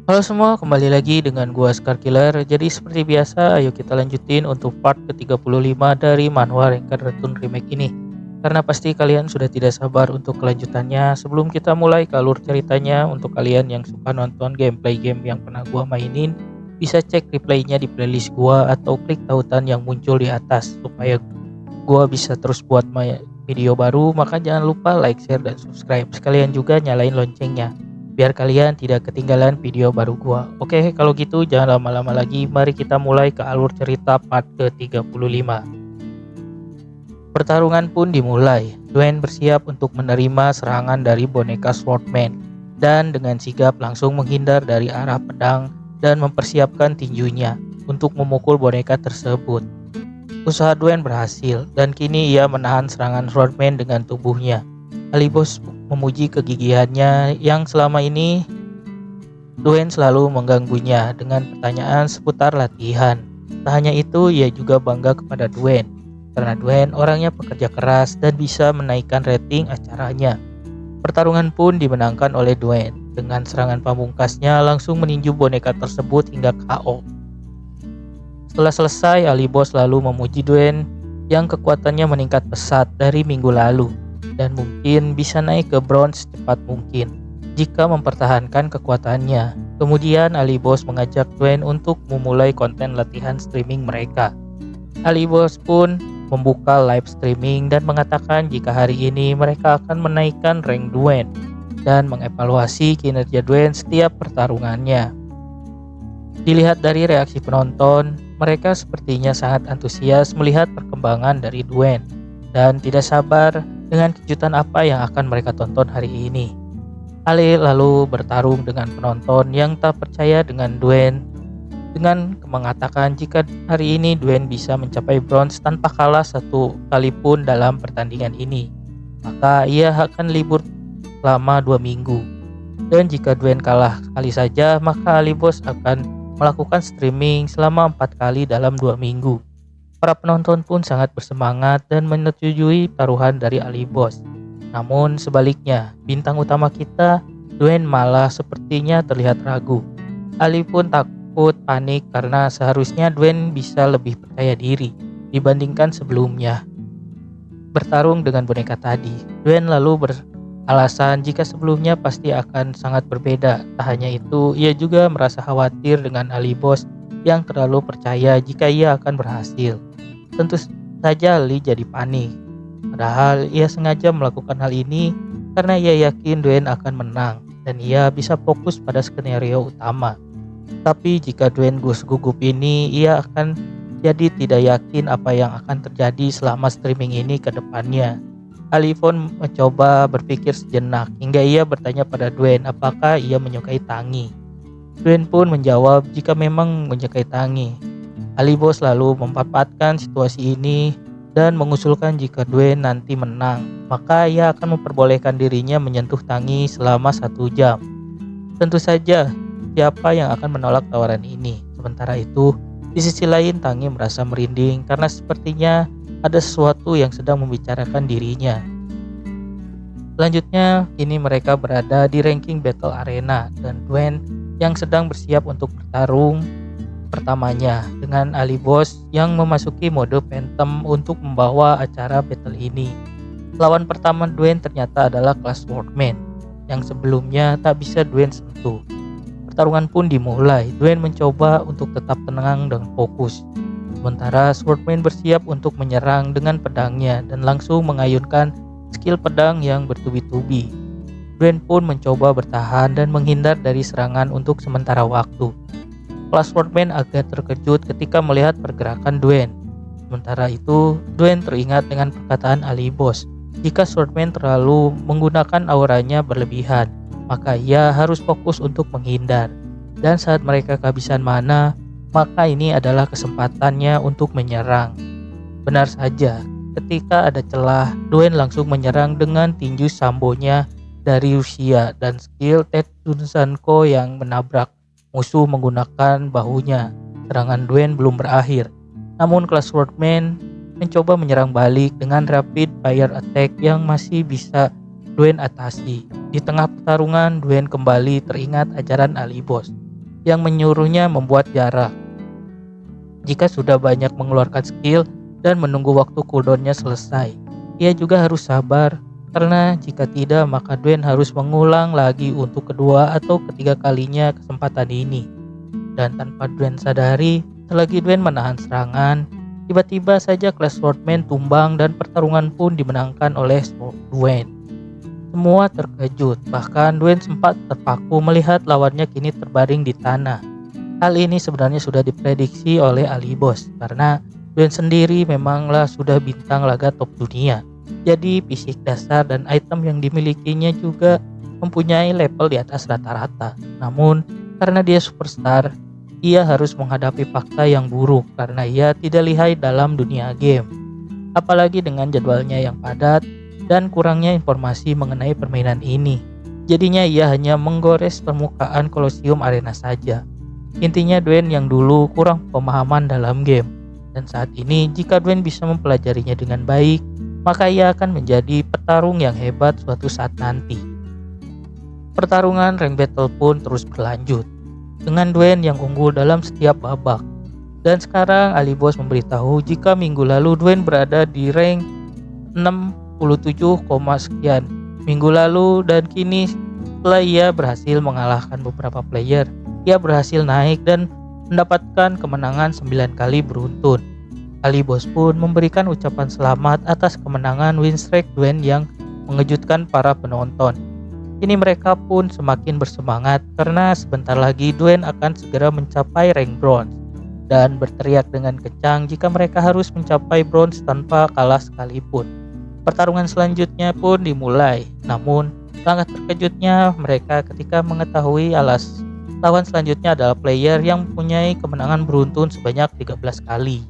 Halo semua, kembali lagi dengan gua Scar Killer. Jadi seperti biasa, ayo kita lanjutin untuk part ke-35 dari manhwa Renkan Raccoon Remake ini. Karena pasti kalian sudah tidak sabar untuk kelanjutannya. Sebelum kita mulai ke alur ceritanya, untuk kalian yang suka nonton gameplay game yang pernah gua mainin, bisa cek replaynya di playlist gua atau klik tautan yang muncul di atas supaya gua bisa terus buat video baru. Maka jangan lupa like, share, dan subscribe. Sekalian juga nyalain loncengnya biar kalian tidak ketinggalan video baru gua. Oke, kalau gitu jangan lama-lama lagi. Mari kita mulai ke alur cerita part ke-35. Pertarungan pun dimulai. Dwayne bersiap untuk menerima serangan dari boneka Swordman dan dengan sigap langsung menghindar dari arah pedang dan mempersiapkan tinjunya untuk memukul boneka tersebut. Usaha Dwayne berhasil dan kini ia menahan serangan Swordman dengan tubuhnya. Alibos memuji kegigihannya yang selama ini Dwayne selalu mengganggunya dengan pertanyaan seputar latihan. Tak hanya itu, ia juga bangga kepada Dwayne karena Dwayne orangnya pekerja keras dan bisa menaikkan rating acaranya. Pertarungan pun dimenangkan oleh Dwayne dengan serangan pamungkasnya langsung meninju boneka tersebut hingga KO. Setelah selesai, Ali Boss lalu memuji Dwayne yang kekuatannya meningkat pesat dari minggu lalu dan mungkin bisa naik ke bronze secepat mungkin jika mempertahankan kekuatannya. Kemudian Ali Boss mengajak Dwayne untuk memulai konten latihan streaming mereka. Ali Boss pun membuka live streaming dan mengatakan jika hari ini mereka akan menaikkan rank Dwayne dan mengevaluasi kinerja Dwayne setiap pertarungannya. Dilihat dari reaksi penonton, mereka sepertinya sangat antusias melihat perkembangan dari Dwayne dan tidak sabar dengan kejutan apa yang akan mereka tonton hari ini. Ali lalu bertarung dengan penonton yang tak percaya dengan Dwayne dengan mengatakan jika hari ini Dwayne bisa mencapai bronze tanpa kalah satu kali pun dalam pertandingan ini, maka ia akan libur selama 2 minggu. Dan jika Dwayne kalah sekali saja, maka Ali Boss akan melakukan streaming selama 4 kali dalam 2 minggu. Para penonton pun sangat bersemangat dan menyetujui taruhan dari Ali Boss. Namun sebaliknya, bintang utama kita, Dwayne malah sepertinya terlihat ragu. Ali pun takut panik karena seharusnya Dwayne bisa lebih percaya diri dibandingkan sebelumnya bertarung dengan boneka tadi. Dwayne lalu beralasan jika sebelumnya pasti akan sangat berbeda. Tak hanya itu, ia juga merasa khawatir dengan Ali Boss yang terlalu percaya jika ia akan berhasil. Tentu saja Ali jadi panik. Padahal ia sengaja melakukan hal ini karena ia yakin Dwayne akan menang dan ia bisa fokus pada skenario utama. Tapi jika Dwayne gugup ini, ia akan jadi tidak yakin apa yang akan terjadi selama streaming ini ke depannya. Ali pun mencoba berpikir sejenak hingga ia bertanya pada Dwayne apakah ia menyukai Tangi. Dwayne pun menjawab jika memang menyukai Tangi. Ali Boss lalu memanfaatkan situasi ini dan mengusulkan jika Dwayne nanti menang, maka ia akan memperbolehkan dirinya menyentuh Tangi selama 1 jam. Tentu saja, siapa yang akan menolak tawaran ini? Sementara itu, di sisi lain Tangi merasa merinding karena sepertinya ada sesuatu yang sedang membicarakan dirinya. Selanjutnya, kini mereka berada di ranking battle arena dan Dwayne yang sedang bersiap untuk bertarung pertamanya dengan Ali Boss yang memasuki mode Phantom untuk membawa acara battle ini. Lawan pertama Dwayne ternyata adalah Class Swordman yang sebelumnya tak bisa Dwayne sentuh. Pertarungan pun dimulai. Dwayne mencoba untuk tetap tenang dan fokus. Sementara Swordman bersiap untuk menyerang dengan pedangnya dan langsung mengayunkan skill pedang yang bertubi-tubi. Dwayne pun mencoba bertahan dan menghindar dari serangan untuk sementara waktu. Class Swordman agak terkejut ketika melihat pergerakan Dwayne. Sementara itu, Dwayne teringat dengan perkataan Ali Boss. Jika Swordman terlalu menggunakan auranya berlebihan, maka ia harus fokus untuk menghindar. Dan saat mereka kehabisan mana, maka ini adalah kesempatannya untuk menyerang. Benar saja, ketika ada celah, Dwayne langsung menyerang dengan tinju sambonya dari Rusia dan skill Tetsunsanko yang menabrak musuh menggunakan bahunya. Serangan Dwayne belum berakhir, namun Class Swordman mencoba menyerang balik dengan rapid fire attack yang masih bisa Dwayne atasi. Di tengah pertarungan, Dwayne kembali teringat ajaran Ali Boss. yang menyuruhnya membuat jarak. Jika sudah banyak mengeluarkan skill dan menunggu waktu cooldownnya selesai, ia juga harus sabar karena jika tidak maka Dwayne harus mengulang lagi untuk kedua atau ketiga kalinya kesempatan ini. Dan tanpa Dwayne sadari, selagi Dwayne menahan serangan, tiba-tiba saja Clash Swordman tumbang dan pertarungan pun dimenangkan oleh Dwayne. Semua terkejut, bahkan Dwayne sempat terpaku melihat lawannya kini terbaring di tanah. Hal ini sebenarnya sudah diprediksi oleh Ali Boss karena Dwayne sendiri memanglah sudah bintang laga top dunia. Jadi fisik dasar dan item yang dimilikinya juga mempunyai level di atas rata-rata. Namun karena dia superstar, ia harus menghadapi fakta yang buruk karena ia tidak lihai dalam dunia game. Apalagi dengan jadwalnya yang padat dan kurangnya informasi mengenai permainan ini. Jadinya ia hanya menggores permukaan Colosseum Arena saja. Intinya Dwayne yang dulu kurang pemahaman dalam game. Dan saat ini jika Dwayne bisa mempelajarinya dengan baik, maka ia akan menjadi petarung yang hebat suatu saat nanti. Pertarungan rank battle pun terus berlanjut, dengan Dwayne yang unggul dalam setiap babak. Dan sekarang Ali Boss memberitahu jika minggu lalu Dwayne berada di rank 67, sekian minggu lalu, dan kini setelah ia berhasil mengalahkan beberapa player, ia berhasil naik dan mendapatkan kemenangan 9 kali beruntun. Ali Boss pun memberikan ucapan selamat atas kemenangan win streak Dwayne yang mengejutkan para penonton. Kini mereka pun semakin bersemangat karena sebentar lagi Dwayne akan segera mencapai rank bronze dan berteriak dengan kencang jika mereka harus mencapai bronze tanpa kalah sekalipun. Pertarungan selanjutnya pun dimulai, namun sangat terkejutnya mereka ketika mengetahui lawan selanjutnya adalah player yang mempunyai kemenangan beruntun sebanyak 13 kali.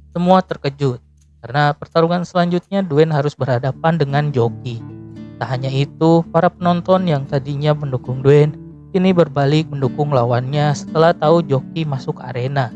Semua terkejut karena pertarungan selanjutnya Dwayne harus berhadapan dengan joki. Tak hanya itu, para penonton yang tadinya mendukung Dwayne kini berbalik mendukung lawannya setelah tahu joki masuk arena.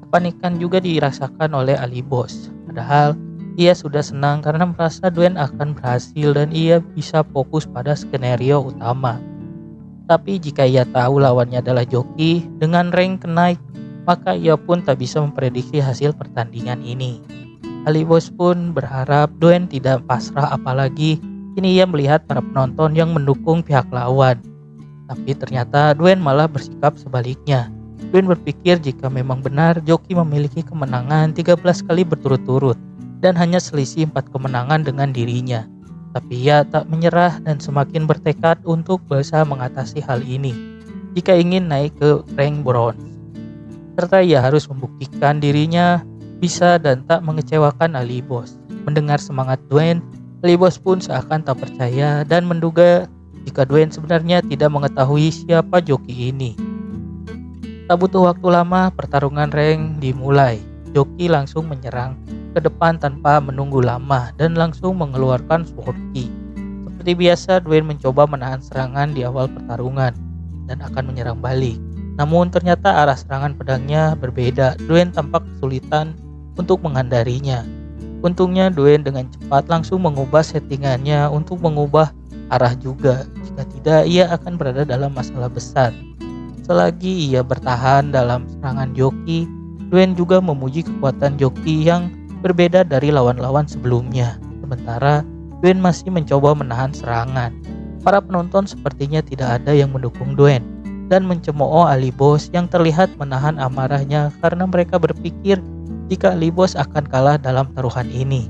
Kepanikan juga dirasakan oleh Ali Boss. Padahal ia sudah senang karena merasa Dwayne akan berhasil dan ia bisa fokus pada skenario utama. Tapi jika ia tahu lawannya adalah joki dengan rank naik, maka ia pun tak bisa memprediksi hasil pertandingan ini. Ali Boss pun berharap Dwayne tidak pasrah, apalagi kini ia melihat para penonton yang mendukung pihak lawan. Tapi ternyata Dwayne malah bersikap sebaliknya. Dwayne berpikir jika memang benar joki memiliki kemenangan 13 kali berturut-turut dan hanya selisih 4 kemenangan dengan dirinya. Tapi ia tak menyerah dan semakin bertekad untuk berusaha mengatasi hal ini jika ingin naik ke rank bronze. Serta ia harus membuktikan dirinya bisa dan tak mengecewakan Ali Boss. Mendengar semangat Dwayne, Ali Boss pun seakan tak percaya dan menduga jika Dwayne sebenarnya tidak mengetahui siapa joki ini. Tak butuh waktu lama, pertarungan rank dimulai. Joki langsung menyerang ke depan tanpa menunggu lama dan langsung mengeluarkan sword key. Seperti biasa, Dwayne mencoba menahan serangan di awal pertarungan dan akan menyerang balik. Namun ternyata arah serangan pedangnya berbeda. Dwayne tampak kesulitan untuk menghindarinya. Untungnya Dwayne dengan cepat langsung mengubah settingannya untuk mengubah arah juga. Jika tidak, ia akan berada dalam masalah besar. Selagi ia bertahan dalam serangan joki, Dwayne juga memuji kekuatan joki yang berbeda dari lawan-lawan sebelumnya. Sementara Dwayne masih mencoba menahan serangan. Para penonton sepertinya tidak ada yang mendukung Dwayne dan mencemooh Ali Boss yang terlihat menahan amarahnya karena mereka berpikir jika Ali Boss akan kalah dalam taruhan ini.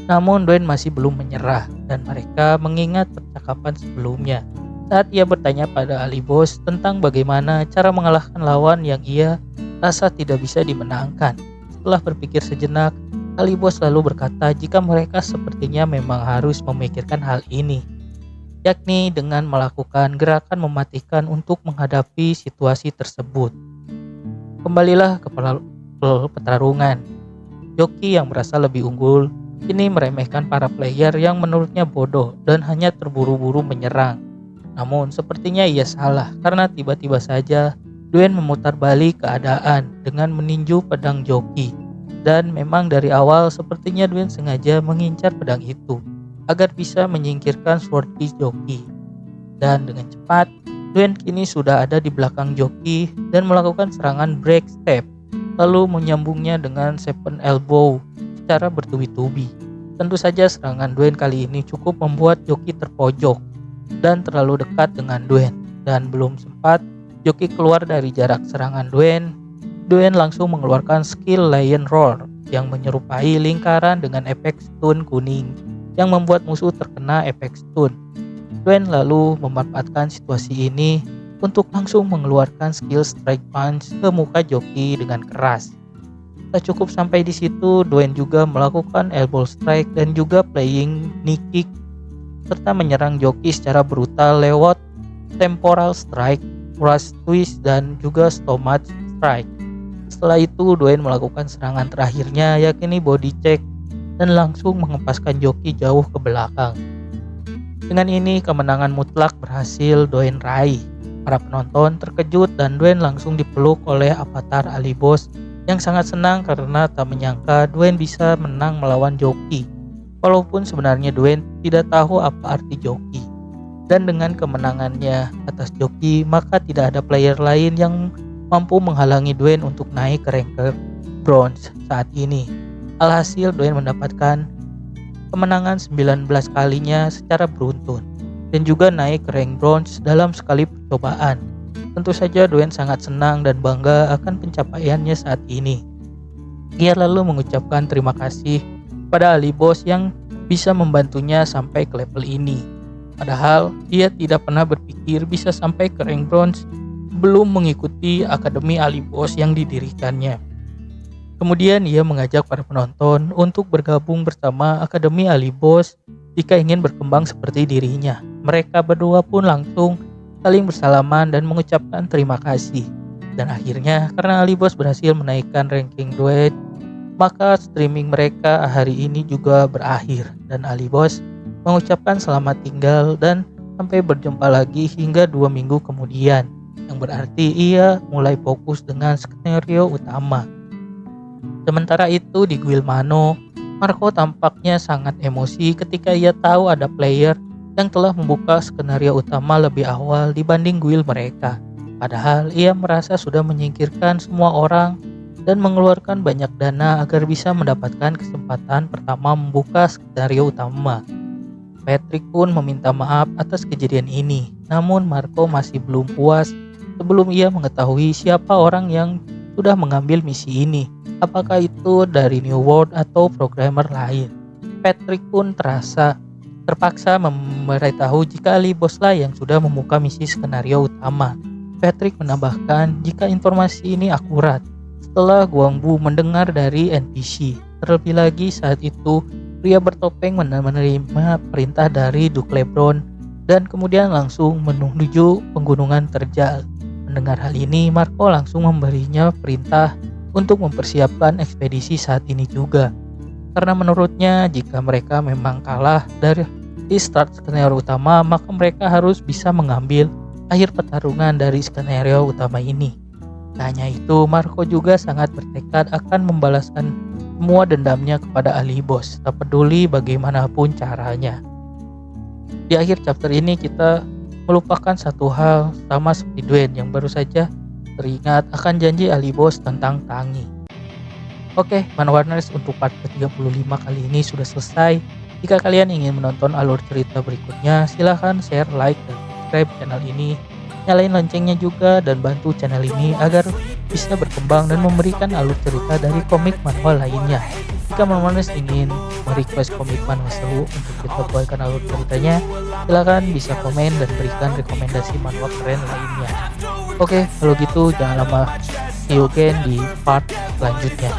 Namun Dwayne masih belum menyerah dan mereka mengingat percakapan sebelumnya saat ia bertanya pada Ali Boss tentang bagaimana cara mengalahkan lawan yang ia rasa tidak bisa dimenangkan. Setelah berpikir sejenak, Ali Boss lalu berkata jika mereka sepertinya memang harus memikirkan hal ini, yakni dengan melakukan gerakan mematikan untuk menghadapi situasi tersebut. Kembalilah ke pertarungan. Joki yang merasa lebih unggul kini meremehkan para player yang menurutnya bodoh dan hanya terburu-buru menyerang. Namun sepertinya ia salah karena tiba-tiba saja Dwayne memutar balik keadaan dengan meninju pedang joki. Dan memang dari awal sepertinya Dwayne sengaja mengincar pedang itu agar bisa menyingkirkan sword key joki. Dan dengan cepat Dwayne kini sudah ada di belakang joki dan melakukan serangan break step, lalu menyambungnya dengan seven elbow secara bertubi-tubi. Tentu saja serangan Dwayne kali ini cukup membuat joki terpojok dan terlalu dekat dengan Dwayne, dan belum sempat joki keluar dari jarak serangan Dwayne langsung mengeluarkan skill Lion Roar yang menyerupai lingkaran dengan efek stun kuning yang membuat musuh terkena efek stun. Dwayne lalu memanfaatkan situasi ini untuk langsung mengeluarkan skill Strike Punch ke muka joki dengan keras. Tak cukup sampai di situ, Dwayne juga melakukan elbow strike dan juga playing knee kick serta menyerang joki secara brutal lewat temporal strike, rush twist, dan juga stomach strike. Setelah itu, Dwayne melakukan serangan terakhirnya yakni body check dan langsung mengempaskan joki jauh ke belakang. Dengan ini, kemenangan mutlak berhasil Dwayne raih. Para penonton terkejut dan Dwayne langsung dipeluk oleh avatar Ali Boss yang sangat senang karena tak menyangka Dwayne bisa menang melawan joki. Walaupun sebenarnya Dwayne tidak tahu apa arti joki. Dan dengan kemenangannya atas joki, maka tidak ada player lain yang mampu menghalangi Dwayne untuk naik ke rank bronze saat ini. Alhasil Dwayne mendapatkan kemenangan 19 kalinya secara beruntun dan juga naik ke rank bronze dalam sekali percobaan. Tentu saja Dwayne sangat senang dan bangga akan pencapaiannya saat ini. Ia lalu mengucapkan terima kasih pada Ali Boss yang bisa membantunya sampai ke level ini. Padahal ia tidak pernah berpikir bisa sampai ke rank bronze belum mengikuti Akademi Ali Boss yang didirikannya. Kemudian ia mengajak para penonton untuk bergabung bersama Akademi Ali Boss jika ingin berkembang seperti dirinya. Mereka berdua pun langsung saling bersalaman dan mengucapkan terima kasih. Dan akhirnya karena Ali Boss berhasil menaikkan ranking Dwayne, maka streaming mereka hari ini juga berakhir dan Ali Boss mengucapkan selamat tinggal dan sampai berjumpa lagi hingga 2 minggu kemudian, yang berarti ia mulai fokus dengan skenario utama. Sementara itu di Guild Mano, Marco tampaknya sangat emosi ketika ia tahu ada player yang telah membuka skenario utama lebih awal dibanding guild mereka. Padahal ia merasa sudah menyingkirkan semua orang dan mengeluarkan banyak dana agar bisa mendapatkan kesempatan pertama membuka skenario utama. Patrick pun meminta maaf atas kejadian ini, namun Marco masih belum puas sebelum ia mengetahui siapa orang yang sudah mengambil misi ini. Apakah itu dari New World atau programmer lain? Patrick pun terpaksa memberitahu jika Ali Boss lah yang sudah membuka misi skenario utama. Patrick menambahkan jika informasi ini akurat setelah Guangbu mendengar dari NPC. Terlebih lagi saat itu pria bertopeng menerima perintah dari Duke Lebron dan kemudian langsung menuju penggunungan terjal. Mendengar hal ini, Marco langsung memberinya perintah untuk mempersiapkan ekspedisi saat ini juga. Karena menurutnya jika mereka memang kalah dari start skenario utama, maka mereka harus bisa mengambil akhir pertarungan dari skenario utama ini. Tak hanya itu, Marco juga sangat bertekad akan membalaskan semua dendamnya kepada Ali Boss, tak peduli bagaimanapun caranya. Di akhir chapter ini kita melupakan satu hal sama seperti Dwayne yang baru saja teringat akan janji Ali Boss tentang Tangi. Oke, Manwarners, untuk part ke-35 kali ini sudah selesai. Jika kalian ingin menonton alur cerita berikutnya, silahkan share, like, dan subscribe channel ini. Nyalain loncengnya juga dan bantu channel ini agar bisa berkembang dan memberikan alur cerita dari komik manhwa lainnya. Jika Manwarners ingin merequest komik manhwa seru untuk kita buatkan alur ceritanya, silahkan bisa komen dan berikan rekomendasi manhwa keren lainnya. Oke, kalau gitu jangan lama. See you again di part selanjutnya.